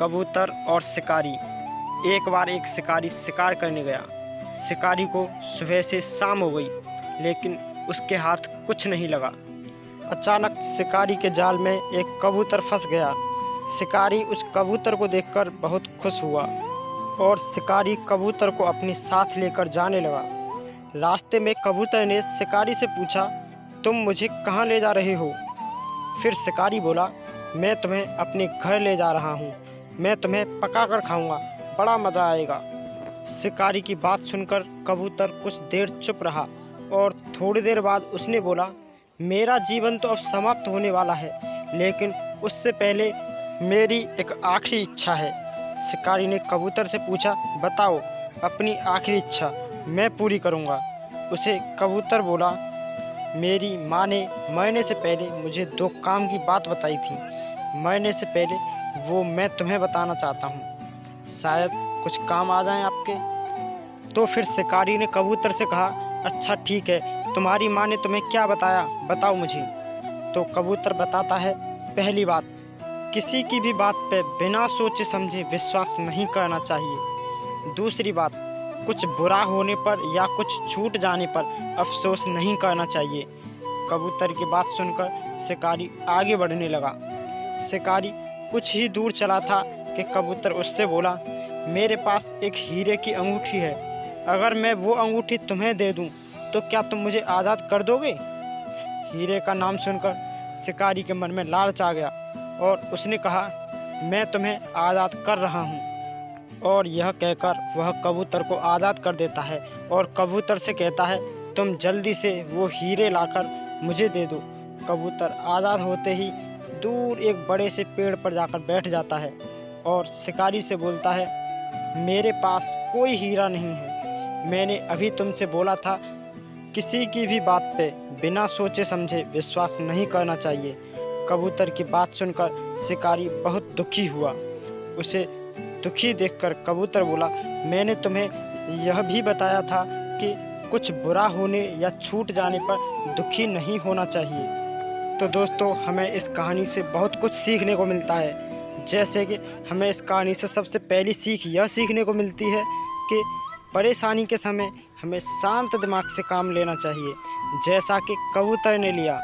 कबूतर और शिकारी। एक बार एक शिकारी शिकार करने गया। शिकारी को सुबह से शाम हो गई, लेकिन उसके हाथ कुछ नहीं लगा। अचानक शिकारी के जाल में एक कबूतर फंस गया। शिकारी उस कबूतर को देखकर बहुत खुश हुआ और शिकारी कबूतर को अपने साथ लेकर जाने लगा। रास्ते में कबूतर ने शिकारी से पूछा, तुम मुझे कहाँ ले जा रहे हो? फिर शिकारी बोला, मैं तुम्हें अपने घर ले जा रहा हूँ। मैं तुम्हें पका कर खाऊंगा, बड़ा मज़ा आएगा। शिकारी की बात सुनकर कबूतर कुछ देर चुप रहा और थोड़ी देर बाद उसने बोला, मेरा जीवन तो अब समाप्त होने वाला है, लेकिन उससे पहले मेरी एक आखिरी इच्छा है। शिकारी ने कबूतर से पूछा, बताओ अपनी आखिरी इच्छा, मैं पूरी करूँगा। उसे कबूतर बोला, मेरी माँ ने मरने से पहले मुझे 2 काम की बात बताई थी। मरने से पहले वो मैं तुम्हें बताना चाहता हूँ, शायद कुछ काम आ जाएं आपके। तो फिर शिकारी ने कबूतर से कहा, अच्छा ठीक है, तुम्हारी माँ ने तुम्हें क्या बताया, बताओ मुझे। तो कबूतर बताता है, पहली बात, किसी की भी बात पे बिना सोचे समझे विश्वास नहीं करना चाहिए। दूसरी बात, कुछ बुरा होने पर या कुछ छूट जाने पर अफसोस नहीं करना चाहिए। कबूतर की बात सुनकर शिकारी आगे बढ़ने लगा। शिकारी कुछ ही दूर चला था कि कबूतर उससे बोला, मेरे पास एक हीरे की अंगूठी है, अगर मैं वो अंगूठी तुम्हें दे दूं तो क्या तुम मुझे आज़ाद कर दोगे? हीरे का नाम सुनकर शिकारी के मन में लालच आ गया और उसने कहा, मैं तुम्हें आज़ाद कर रहा हूँ। और यह कहकर वह कबूतर को आज़ाद कर देता है और कबूतर से कहता है, तुम जल्दी से वो हीरे लाकर मुझे दे दो। कबूतर आज़ाद होते ही दूर एक बड़े से पेड़ पर जाकर बैठ जाता है और शिकारी से बोलता है, मेरे पास कोई हीरा नहीं है। मैंने अभी तुमसे बोला था, किसी की भी बात पे बिना सोचे समझे विश्वास नहीं करना चाहिए। कबूतर की बात सुनकर शिकारी बहुत दुखी हुआ। उसे दुखी देखकर कबूतर बोला, मैंने तुम्हें यह भी बताया था कि कुछ बुरा होने या छूट जाने पर दुखी नहीं होना चाहिए। तो दोस्तों, हमें इस कहानी से बहुत कुछ सीखने को मिलता है। जैसे कि हमें इस कहानी से सबसे पहली सीख यह सीखने को मिलती है कि परेशानी के समय हमें शांत दिमाग से काम लेना चाहिए, जैसा कि कबूतर ने लिया।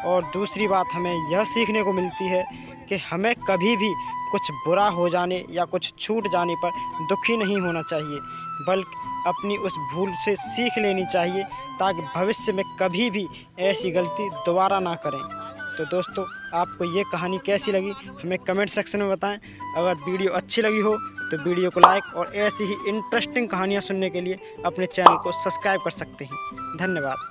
और दूसरी बात हमें यह सीखने को मिलती है कि हमें कभी भी कुछ बुरा हो जाने या कुछ छूट जाने पर दुखी नहीं होना चाहिए, बल्कि अपनी उस भूल से सीख लेनी चाहिए, ताकि भविष्य में कभी भी ऐसी गलती दोबारा ना करें। तो दोस्तों, आपको ये कहानी कैसी लगी हमें कमेंट सेक्शन में बताएं। अगर वीडियो अच्छी लगी हो तो वीडियो को लाइक और ऐसी ही इंटरेस्टिंग कहानियाँ सुनने के लिए अपने चैनल को सब्सक्राइब कर सकते हैं। धन्यवाद।